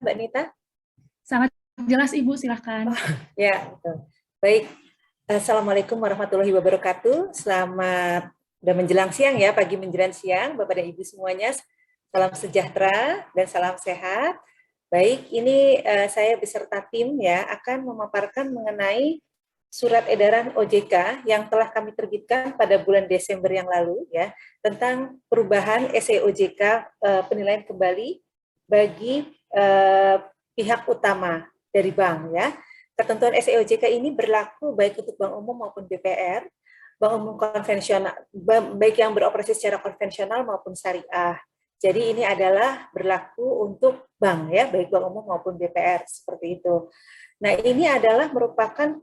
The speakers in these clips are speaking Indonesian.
Mbak Nita? Sangat jelas Ibu, silakan. Ya, betul. Baik. Assalamualaikum warahmatullahi wabarakatuh. Selamat udah menjelang siang ya, pagi menjelang siang, Bapak dan Ibu semuanya. Salam sejahtera dan salam sehat. Baik, ini saya beserta tim ya akan memaparkan mengenai surat edaran OJK yang telah kami terbitkan pada bulan Desember yang lalu ya tentang perubahan SEOJK penilaian kembali bagi pihak utama dari bank ya. Ketentuan SEOJK ini berlaku baik untuk bank umum maupun BPR, bank umum konvensional, baik yang beroperasi secara konvensional maupun syariah. Jadi ini adalah berlaku untuk bank ya, baik bank umum maupun BPR seperti itu. Nah, ini adalah merupakan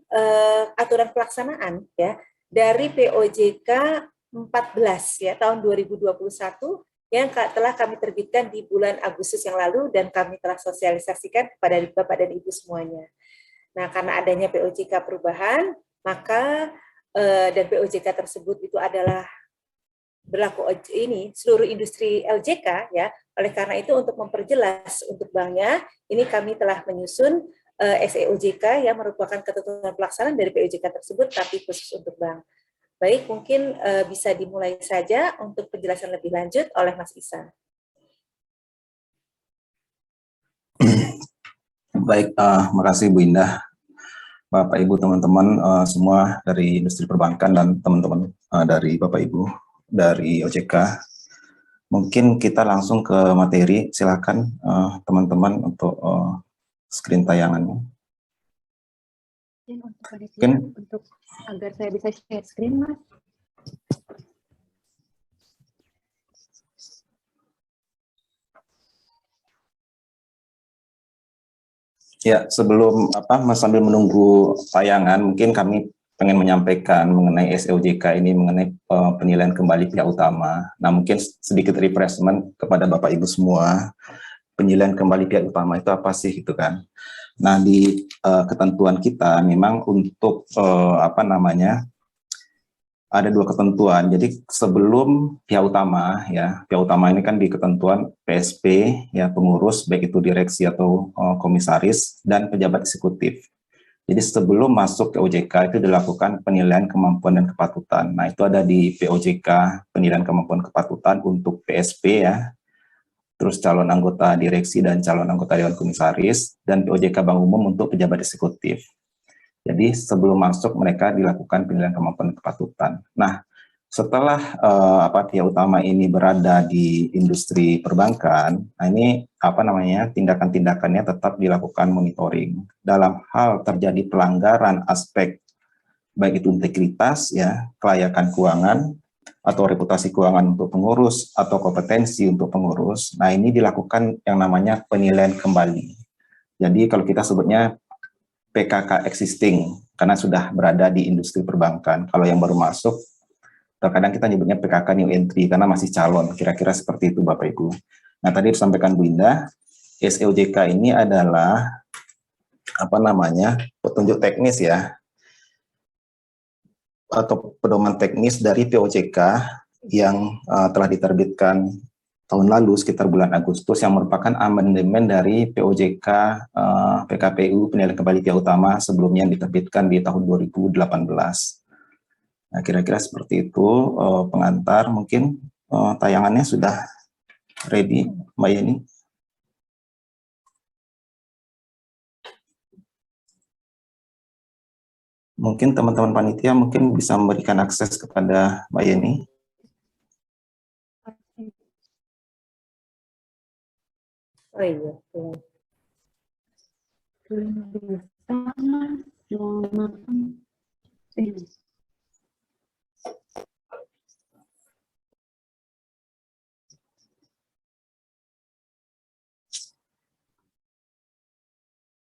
aturan pelaksanaan ya dari POJK 14 ya tahun 2021 yang telah kami terbitkan di bulan Agustus yang lalu dan kami telah sosialisasikan kepada Bapak dan Ibu semuanya. Nah, karena adanya POJK perubahan, maka dan POJK tersebut itu adalah berlaku ini seluruh industri LJK ya. Oleh karena itu untuk memperjelas untuk banknya, ini kami telah menyusun SEOJK yang merupakan ketentuan pelaksanaan dari POJK tersebut tapi khusus untuk bank. Baik, mungkin bisa dimulai saja untuk penjelasan lebih lanjut oleh Mas Ihsan. Baik, makasih Bu Indah, Bapak Ibu teman-teman semua dari industri perbankan dan teman-teman dari Bapak Ibu dari OJK. Mungkin kita langsung ke materi, silakan teman-teman untuk screen tayangannya. Mungkin untuk agar saya bisa share screen, Mas. Ya, sebelum sambil menunggu tayangan, mungkin kami pengen menyampaikan mengenai SEOJK ini, mengenai penilaian kembali pihak utama. Nah, mungkin sedikit refreshment kepada Bapak Ibu semua, penilaian kembali pihak utama itu apa sih gitu kan. Nah, di ketentuan kita memang untuk ada dua ketentuan. Jadi sebelum pihak utama ya, pihak utama ini kan di ketentuan PSP ya, pengurus baik itu direksi atau komisaris dan pejabat eksekutif. Jadi sebelum masuk ke OJK itu dilakukan penilaian kemampuan dan kepatutan. Nah, itu ada di POJK penilaian kemampuan kepatutan untuk PSP ya. Terus calon anggota direksi dan calon anggota dewan komisaris, dan POJK Bank Umum untuk pejabat eksekutif. Jadi sebelum masuk mereka dilakukan penilaian kemampuan kepatutan. Nah, setelah pihak utama ini berada di industri perbankan, nah ini tindakan-tindakannya tetap dilakukan monitoring. Dalam hal terjadi pelanggaran aspek baik itu integritas ya, kelayakan keuangan atau reputasi keuangan untuk pengurus atau kompetensi untuk pengurus. Nah, ini dilakukan yang namanya penilaian kembali. Jadi kalau kita sebutnya PKK existing, karena sudah berada di industri perbankan. Kalau yang baru masuk, terkadang kita nyebutnya PKK new entry, karena masih calon, kira-kira seperti itu Bapak Ibu. Nah, tadi disampaikan Bu Indah, SEOJK ini adalah, petunjuk teknis ya, atau pedoman teknis dari POJK yang telah diterbitkan tahun lalu sekitar bulan Agustus, yang merupakan amandemen dari POJK PKPU penilaian kembali pihak utama sebelumnya yang diterbitkan di tahun 2018. Nah, kira-kira seperti itu pengantar. Mungkin tayangannya sudah ready, Mbak Yeni. Mungkin teman-teman panitia mungkin bisa memberikan akses kepada Mbak Yeni. Oh iya.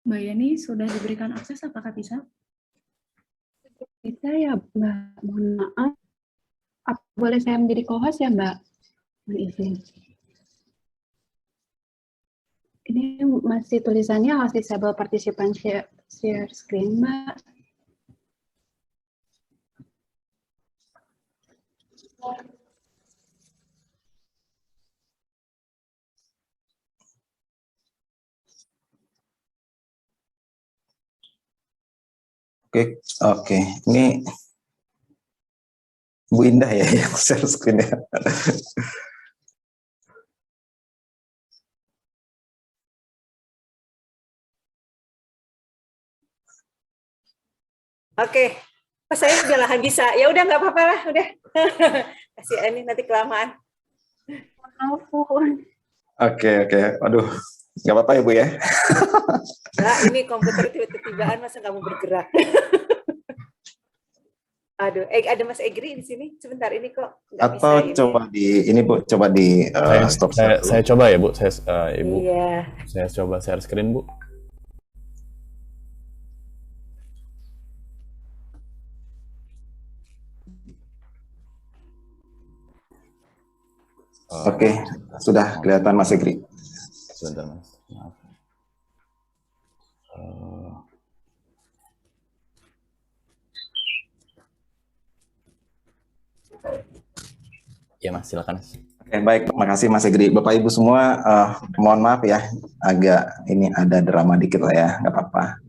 Mbak Yeni sudah diberikan akses, apakah bisa? Bisa ya, Mbak. Mohon maaf. Boleh saya menjadi co-host ya, Mbak? Mohon izin. Ini masih tulisannya harus disable participant share screen, Mbak. Oke. Ini Bu Indah ya yang share screen ya. Oke. Oh, saya udah lahan bisa. Ya udah nggak apa-apa lah, udah. Kasih ini nanti kelamaan. Ampun. Oke. Aduh, nggak apa-apa ya Bu ya. Nah, ini komputer tiba-tibaan masa nggak mau bergerak. Aduh, ada Mas Egri di sini. Sebentar ini kok nggak bisa. Atau coba ini Bu, coba di stop. Saya coba ya Bu, Ibu. Iya. Saya coba share screen Bu. Oke, sudah kelihatan Mas Egri. Sebentar Mas, maaf. Ya Mas, silakan. Oke, baik, makasih Mas Egri. Bapak Ibu semua, mohon maaf ya, agak ini ada drama dikit lah ya, nggak apa-apa.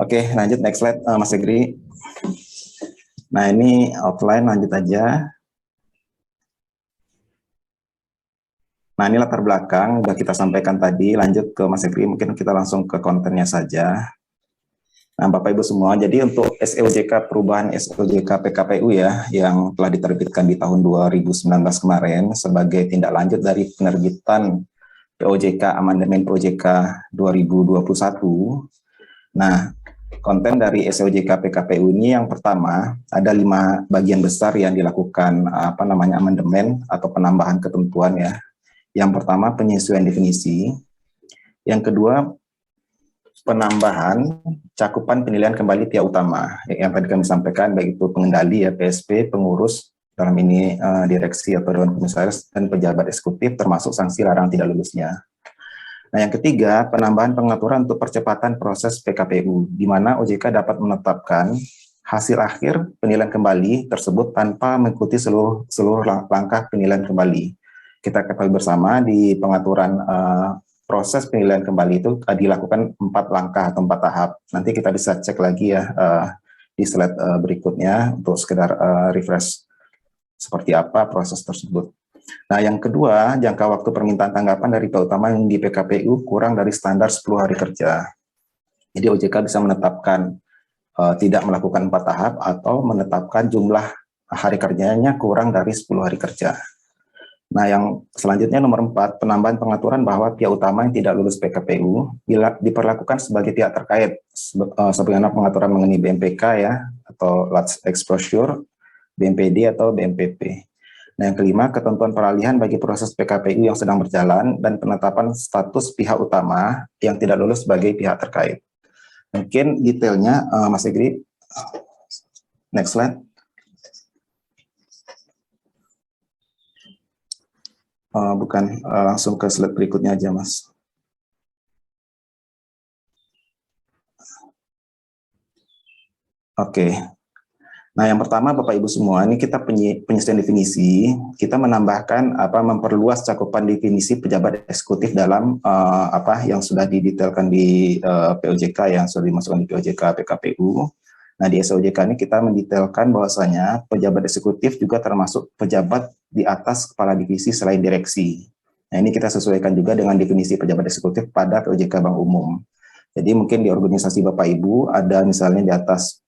Oke, lanjut next slide Mas Egri. Nah ini outline, lanjut aja. Nah ini latar belakang, udah kita sampaikan tadi, lanjut ke Mas Egri, mungkin kita langsung ke kontennya saja. Nah Bapak Ibu semua, jadi untuk SEOJK, perubahan SEOJK PKPU ya, yang telah diterbitkan di tahun 2019 kemarin, sebagai tindak lanjut dari penerbitan POJK, Amandemen POJK 2021. Nah, konten dari SEOJK PKPU ini yang pertama, ada 5 bagian besar yang dilakukan amandemen atau penambahan ketentuan ya. Yang pertama penyesuaian definisi, yang kedua penambahan cakupan penilaian kembali pihak utama yang tadi kami sampaikan, baik itu pengendali ya PSP, pengurus dalam ini direksi atau dewan komisaris dan pejabat eksekutif, termasuk sanksi larang tidak lulusnya. Nah yang ketiga penambahan pengaturan untuk percepatan proses PKPU, di mana OJK dapat menetapkan hasil akhir penilaian kembali tersebut tanpa mengikuti seluruh langkah penilaian kembali. Kita ketahui bersama di pengaturan proses penilaian kembali itu dilakukan 4 langkah atau 4 tahap. Nanti kita bisa cek lagi ya di slide berikutnya untuk sekedar refresh seperti apa proses tersebut. Nah yang kedua, jangka waktu permintaan tanggapan dari pihak utama yang di PKPU kurang dari standar 10 hari kerja. Jadi OJK bisa menetapkan tidak melakukan 4 tahap atau menetapkan jumlah hari kerjanya kurang dari 10 hari kerja. Nah, yang selanjutnya nomor 4, penambahan pengaturan bahwa pihak utama yang tidak lulus PKPU bila diperlakukan sebagai pihak terkait sebagaimana pengaturan mengenai BMPK ya atau large exposure, BMPD atau BMPP. Nah, yang kelima, ketentuan peralihan bagi proses PKPU yang sedang berjalan dan penetapan status pihak utama yang tidak lulus sebagai pihak terkait. Mungkin detailnya Mas Egri, next slide. Langsung ke slide berikutnya aja, Mas. Oke. Nah, yang pertama Bapak Ibu semua, ini kita penyesuaian definisi, kita menambahkan memperluas cakupan definisi pejabat eksekutif dalam yang sudah didetailkan di POJK yang sudah dimasukkan di POJK PKPU. Nah, di SEOJK ini kita mendetailkan bahwasanya pejabat eksekutif juga termasuk pejabat di atas kepala divisi selain direksi. Nah, ini kita sesuaikan juga dengan definisi pejabat eksekutif pada POJK Bank Umum. Jadi mungkin di organisasi Bapak Ibu ada misalnya di atas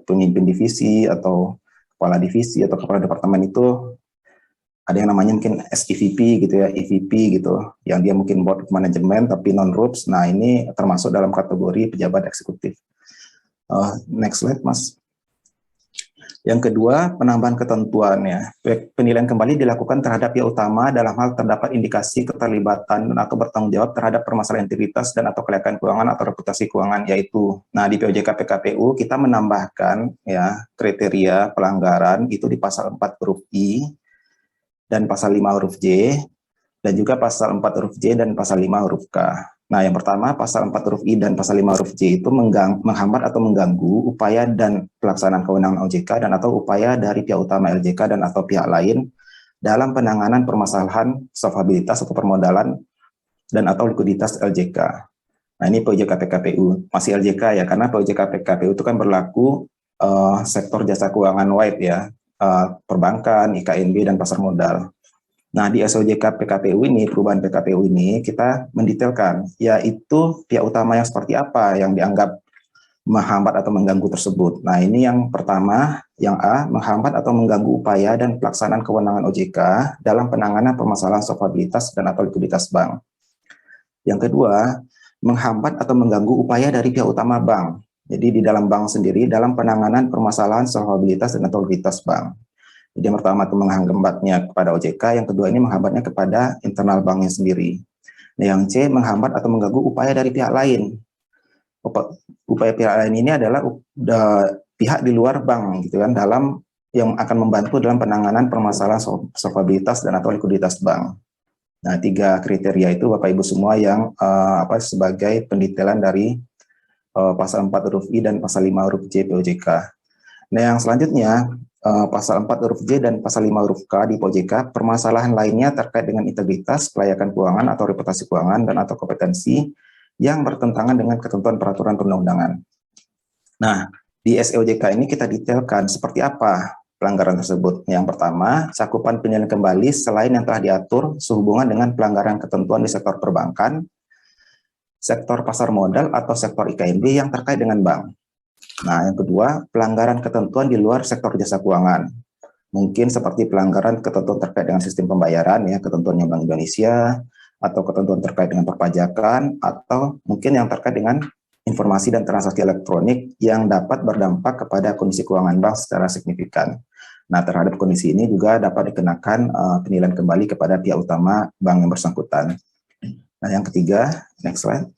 pemimpin divisi atau kepala divisi atau kepala departemen itu ada yang namanya mungkin SEVP gitu ya, EVP gitu, yang dia mungkin board manajemen tapi non-RUPS. Nah, ini termasuk dalam kategori pejabat eksekutif. Next slide, Mas. Yang kedua, penambahan ketentuannya. Penilaian kembali dilakukan terhadap pihak utama dalam hal terdapat indikasi keterlibatan atau bertanggung jawab terhadap permasalahan integritas dan atau kelayakan keuangan atau reputasi keuangan, yaitu. Nah, di POJK PKPU kita menambahkan ya kriteria pelanggaran itu di pasal 4 huruf I dan pasal 5 huruf J dan juga pasal 4 huruf J dan pasal 5 huruf K. Nah, yang pertama, pasal 4 huruf I dan pasal 5 huruf J itu menghambat atau mengganggu upaya dan pelaksanaan kewenangan OJK dan atau upaya dari pihak utama LJK dan atau pihak lain dalam penanganan permasalahan solvabilitas atau permodalan dan atau likuiditas LJK. Nah, ini POJK PKPU, masih LJK ya, karena POJK PKPU itu kan berlaku sektor jasa keuangan wide ya, perbankan, IKNB, dan pasar modal. Nah, di SOJK PKPU ini, perubahan PKPU ini, kita mendetailkan, yaitu pihak utama yang seperti apa yang dianggap menghambat atau mengganggu tersebut. Nah, ini yang pertama, yang A, menghambat atau mengganggu upaya dan pelaksanaan kewenangan OJK dalam penanganan permasalahan solvabilitas dan atau likuiditas bank. Yang kedua, menghambat atau mengganggu upaya dari pihak utama bank. Jadi di dalam bank sendiri, dalam penanganan permasalahan solvabilitas dan atau likuiditas bank. Jadi yang pertama itu menghambatnya kepada OJK, yang kedua ini menghambatnya kepada internal banknya sendiri. Nah, yang C, menghambat atau mengganggu upaya dari pihak lain. Upaya pihak lain ini adalah pihak di luar bank, gitu kan, dalam yang akan membantu dalam penanganan permasalahan solvabilitas dan atau likuiditas bank. Nah, 3 kriteria itu Bapak Ibu semua yang sebagai pendetailan dari pasal 4 huruf I dan pasal 5 huruf J POJK. Nah, yang selanjutnya pasal 4 huruf J dan pasal 5 huruf K di POJK, permasalahan lainnya terkait dengan integritas, kelayakan keuangan atau reputasi keuangan dan atau kompetensi yang bertentangan dengan ketentuan peraturan perundang-undangan. Nah, di SOJK ini kita detailkan seperti apa pelanggaran tersebut. Yang pertama, cakupan penilaian kembali selain yang telah diatur sehubungan dengan pelanggaran ketentuan di sektor perbankan, sektor pasar modal atau sektor IKNB yang terkait dengan bank. Nah, yang kedua, pelanggaran ketentuan di luar sektor jasa keuangan. Mungkin seperti pelanggaran ketentuan terkait dengan sistem pembayaran, ya, ketentuannya Bank Indonesia, atau ketentuan terkait dengan perpajakan, atau mungkin yang terkait dengan informasi dan transaksi elektronik yang dapat berdampak kepada kondisi keuangan bank secara signifikan. Nah, terhadap kondisi ini juga dapat dikenakan penilaian kembali kepada pihak utama bank yang bersangkutan. Nah, yang ketiga, next slide.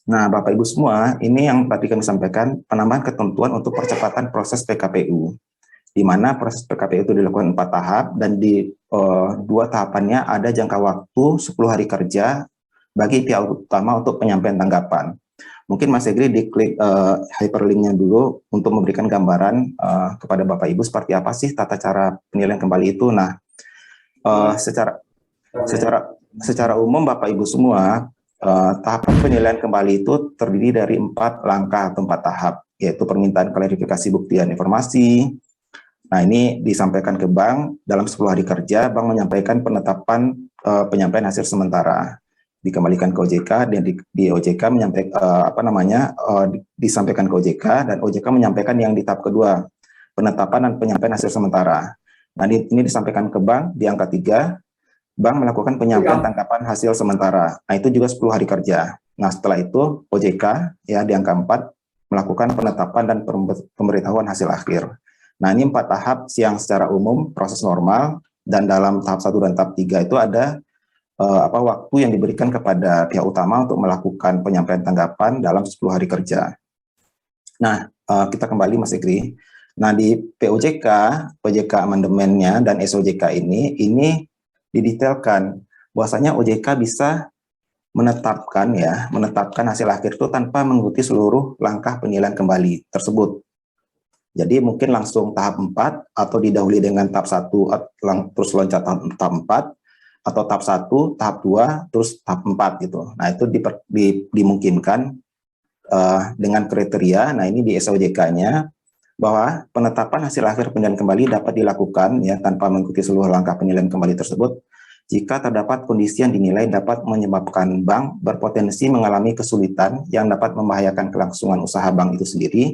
Nah, Bapak Ibu semua, ini yang tadi kami sampaikan, penambahan ketentuan untuk percepatan proses PKPU, di mana proses PKPU itu dilakukan 4 tahap, dan di 2 tahapannya ada jangka waktu 10 hari kerja bagi pihak utama untuk penyampaian tanggapan. Mungkin Mas Egri diklik hyperlinknya dulu untuk memberikan gambaran kepada Bapak Ibu seperti apa sih tata cara penilaian kembali itu. Nah, secara umum Bapak Ibu semua, tahapan penilaian kembali itu terdiri dari 4 langkah atau 4 tahap, yaitu permintaan klarifikasi bukti dan informasi. Nah, ini disampaikan ke bank dalam 10 hari kerja, bank menyampaikan penetapan penyampaian hasil sementara, dikembalikan ke OJK, dan di OJK disampaikan ke OJK, dan OJK menyampaikan yang di tahap kedua, penetapan dan penyampaian hasil sementara. Nah, ini disampaikan ke bank di angka 3, bank melakukan penyampaian tangkapan hasil sementara. Nah, itu juga 10 hari kerja. Nah, setelah itu OJK ya di angka 4 melakukan penetapan dan pemberitahuan hasil akhir. Nah, ini 4 tahap yang secara umum proses normal, dan dalam tahap 1 dan tahap 3 itu ada waktu yang diberikan kepada pihak utama untuk melakukan penyampaian tanggapan dalam 10 hari kerja. Nah, kita kembali Mas Egri. Nah, di POJK amandemennya dan SOJK ini didetailkan bahwasanya OJK bisa menetapkan hasil akhir itu tanpa mengikuti seluruh langkah penilaian kembali tersebut. Jadi mungkin langsung tahap 4 atau didahului dengan tahap 1 terus loncat tahap 4, atau tahap 1, tahap 2, terus tahap 4 gitu. Nah, itu dimungkinkan dengan kriteria. Nah, ini di SOJK-nya bahwa penetapan hasil akhir penilaian kembali dapat dilakukan ya tanpa mengikuti seluruh langkah penilaian kembali tersebut jika terdapat kondisi yang dinilai dapat menyebabkan bank berpotensi mengalami kesulitan yang dapat membahayakan kelangsungan usaha bank itu sendiri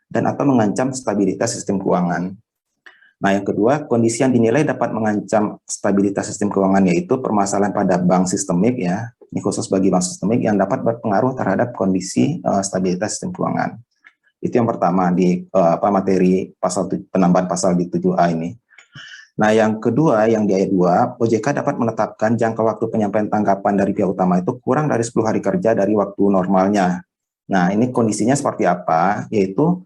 dan atau mengancam stabilitas sistem keuangan. Nah, yang kedua, kondisi yang dinilai dapat mengancam stabilitas sistem keuangan yaitu permasalahan pada bank sistemik ya. Ini khusus bagi bank sistemik yang dapat berpengaruh terhadap kondisi stabilitas sistem keuangan. Itu yang pertama di materi penambahan pasal di 7A ini. Nah, yang kedua, yang di ayat 2, OJK dapat menetapkan jangka waktu penyampaian tanggapan dari pihak utama itu kurang dari 10 hari kerja dari waktu normalnya. Nah, ini kondisinya seperti apa? Yaitu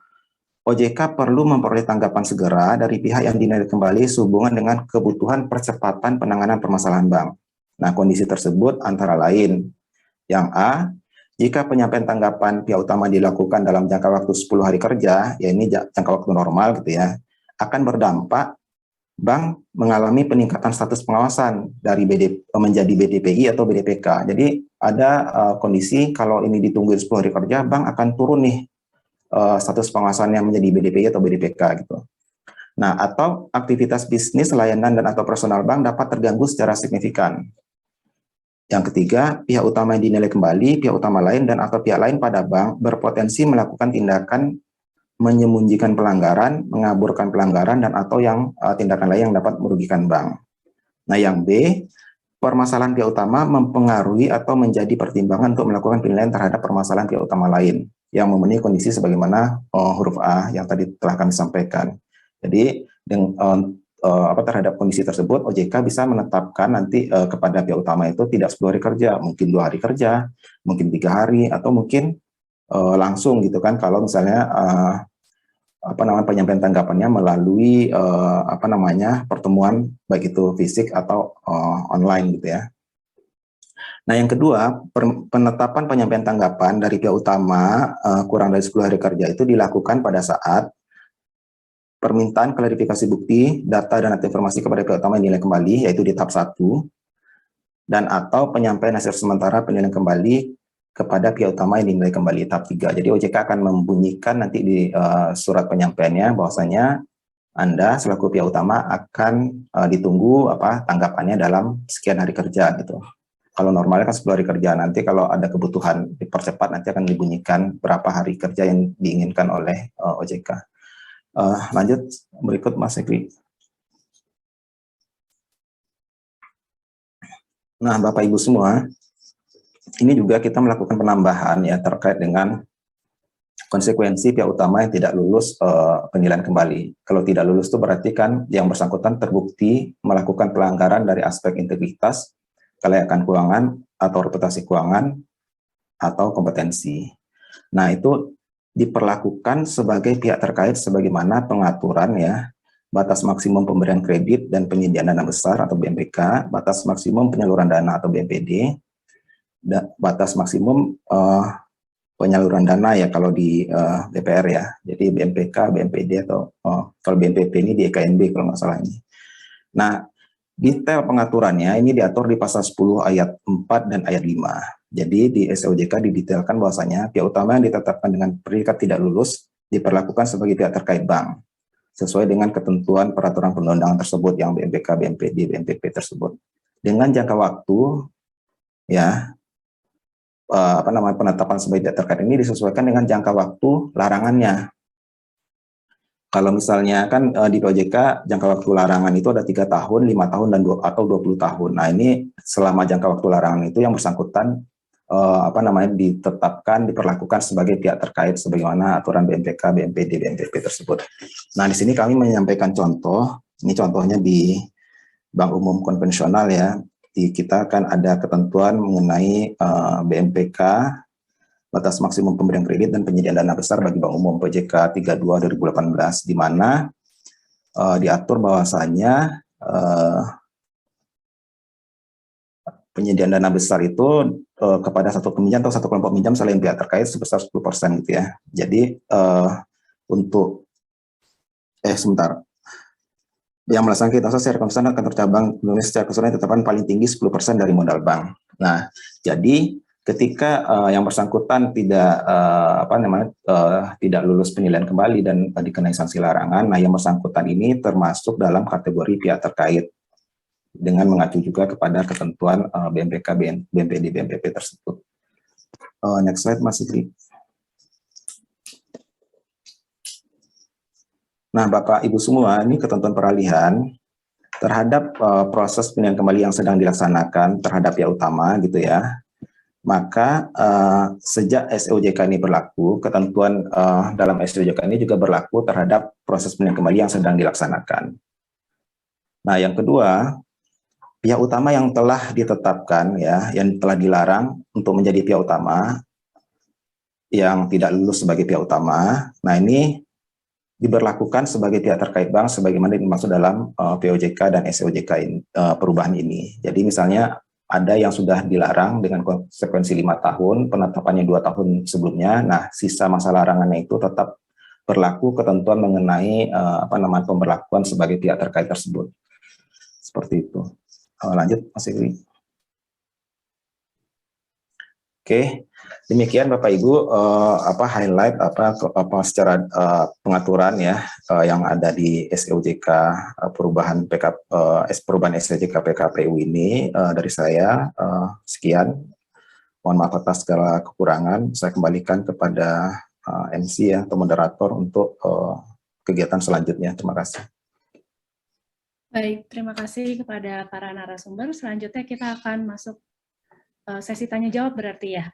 OJK perlu memperoleh tanggapan segera dari pihak yang dinilai kembali sehubungan dengan kebutuhan percepatan penanganan permasalahan bank. Nah, kondisi tersebut antara lain, yang A, jika penyampaian tanggapan pihak utama dilakukan dalam jangka waktu 10 hari kerja, ya ini jangka waktu normal gitu ya, akan berdampak bank mengalami peningkatan status pengawasan dari menjadi BDPI atau BDPK. Jadi ada kondisi kalau ini ditunggu 10 hari kerja, bank akan turun nih status pengawasannya menjadi BDPI atau BDPK gitu. Nah, atau aktivitas bisnis, layanan, dan atau personal bank dapat terganggu secara signifikan. Yang ketiga, pihak utama yang dinilai kembali, pihak utama lain, dan atau pihak lain pada bank berpotensi melakukan tindakan menyembunyikan pelanggaran, mengaburkan pelanggaran, dan atau yang tindakan lain yang dapat merugikan bank. Nah, yang B, permasalahan pihak utama mempengaruhi atau menjadi pertimbangan untuk melakukan penilaian terhadap permasalahan pihak utama lain yang memenuhi kondisi sebagaimana huruf A yang tadi telah kami sampaikan. Jadi, terhadap kondisi tersebut, OJK bisa menetapkan nanti kepada pihak utama itu tidak 10 hari kerja, mungkin 2 hari kerja, mungkin 3 hari, atau mungkin langsung gitu kan, kalau misalnya penyampaian tanggapannya melalui pertemuan baik itu fisik atau online gitu ya. Nah, yang kedua, penetapan penyampaian tanggapan dari pihak utama kurang dari 10 hari kerja itu dilakukan pada saat permintaan klarifikasi bukti, data dan informasi kepada pihak utama yang dinilai kembali, yaitu di tahap 1, dan atau penyampaian hasil sementara penilaian kembali kepada pihak utama yang dinilai kembali tahap 3. Jadi OJK akan membunyikan nanti di surat penyampaiannya bahwasanya Anda selaku pihak utama akan ditunggu tanggapannya dalam sekian hari kerja gitu. Kalau normalnya kan 10 hari kerja, nanti kalau ada kebutuhan dipercepat nanti akan dibunyikan berapa hari kerja yang diinginkan oleh OJK. Lanjut berikut Mas Ekri. Nah, Bapak Ibu semua, ini juga kita melakukan penambahan ya terkait dengan konsekuensi pihak utama yang tidak lulus penilaian kembali. Kalau tidak lulus itu berarti kan yang bersangkutan terbukti melakukan pelanggaran dari aspek integritas, kelayakan keuangan atau reputasi keuangan atau kompetensi. Nah, itu diperlakukan sebagai pihak terkait sebagaimana pengaturan ya batas maksimum pemberian kredit dan penyediaan dana besar atau BMPK, batas maksimum penyaluran dana atau BMPD, batas maksimum penyaluran dana ya kalau di DPR ya. Jadi BMPK, BMPD atau kalau BMPP ini di EKNB kalau nggak salah ini. Nah, detail pengaturannya ini diatur di pasal 10 ayat 4 dan ayat 5. Jadi di SOJK didetailkan bahwasanya pihak utama yang ditetapkan dengan predikat tidak lulus diperlakukan sebagai pihak terkait bank sesuai dengan ketentuan peraturan perundang-undangan tersebut yang BMPK, BMPD, BMPP tersebut. Dengan jangka waktu ya penetapan sebagai pihak terkait ini disesuaikan dengan jangka waktu larangannya. Kalau misalnya kan di OJK jangka waktu larangan itu ada 3 tahun, 5 tahun, dan atau 20 tahun. Nah, ini selama jangka waktu larangan itu yang bersangkutan ditetapkan, diperlakukan sebagai pihak terkait sebagaimana aturan BMPK, BMPD, BMPP tersebut. Nah, di sini kami menyampaikan contoh. Ini contohnya di bank umum konvensional ya. Kita kan ada ketentuan mengenai BMPK, batas maksimum pemberian kredit dan penyediaan dana besar bagi bank umum PJK 32 2018, di mana diatur bahwasanya penyediaan dana besar itu kepada satu peminjam atau satu kelompok pinjam selain pihak terkait sebesar 10% gitu ya. Jadi untuk yang melaksanakan kita secara konsisten akan tercabang secara keseluruhan ditetapkan paling tinggi 10% dari modal bank. Nah, jadi ketika yang bersangkutan tidak lulus penilaian kembali dan dikenai sanksi larangan, nah yang bersangkutan ini termasuk dalam kategori pihak terkait dengan mengacu juga kepada ketentuan BMPK, BMPD, BMPP tersebut. Next slide, Mas Fikri. Nah, Bapak Ibu semua, ini ketentuan peralihan terhadap proses penilaian kembali yang sedang dilaksanakan terhadap pihak utama gitu ya. Maka sejak SOJK ini berlaku, ketentuan dalam SOJK ini juga berlaku terhadap proses penilaian kembali yang sedang dilaksanakan. Nah, yang kedua, pihak utama yang telah ditetapkan ya, yang telah dilarang untuk menjadi pihak utama yang tidak lulus sebagai pihak utama. Nah, ini diberlakukan sebagai pihak terkait bank sebagaimana dimaksud dalam POJK dan SOJK perubahan ini. Jadi misalnya ada yang sudah dilarang dengan konsekuensi 5 tahun, penetapannya 2 tahun sebelumnya, nah sisa masa larangannya itu tetap berlaku ketentuan mengenai pemberlakuan sebagai pihak terkait tersebut. Seperti itu. Lanjut, Mas Iwi. Oke, demikian Bapak Ibu highlight secara pengaturan ya yang ada di SEOJK perubahan SEOJK PKPU ini dari saya. Sekian. Mohon maaf atas segala kekurangan. Saya kembalikan kepada MC ya atau moderator untuk kegiatan selanjutnya. Terima kasih. Baik, terima kasih kepada para narasumber. Selanjutnya kita akan masuk sesi tanya jawab berarti ya.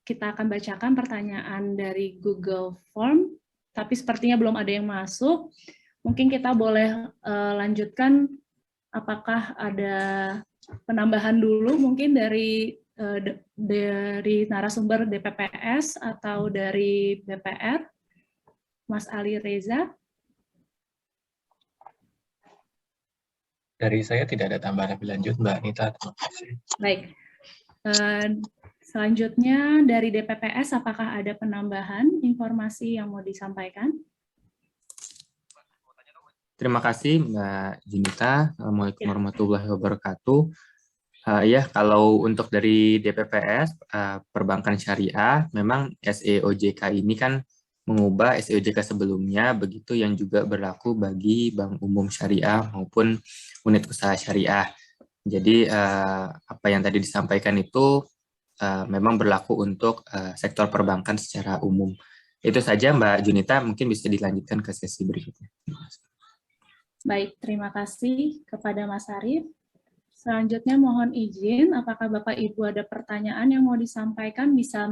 Kita akan bacakan pertanyaan dari Google Form, tapi sepertinya belum ada yang masuk. Mungkin kita boleh lanjutkan, apakah ada penambahan dulu mungkin dari narasumber DPPS atau dari BPR, Mas Ali Reza. Dari saya tidak ada tambahan lebih lanjut, Mbak Anita. Terima kasih. Baik. Selanjutnya dari DPPS, apakah ada penambahan informasi yang mau disampaikan? Terima kasih, Mbak Junita. Assalamualaikum warahmatullahi wabarakatuh. Ya, kalau untuk dari DPPS, perbankan syariah, memang SEOJK ini kan mengubah SEOJK sebelumnya, begitu yang juga berlaku bagi bank umum syariah maupun unit usaha syariah. Jadi apa yang tadi disampaikan itu memang berlaku untuk sektor perbankan secara umum. Itu saja Mbak Junita, mungkin bisa dilanjutkan ke sesi berikutnya. Baik, terima kasih kepada Mas Arif. Selanjutnya mohon izin, apakah Bapak Ibu ada pertanyaan yang mau disampaikan, bisa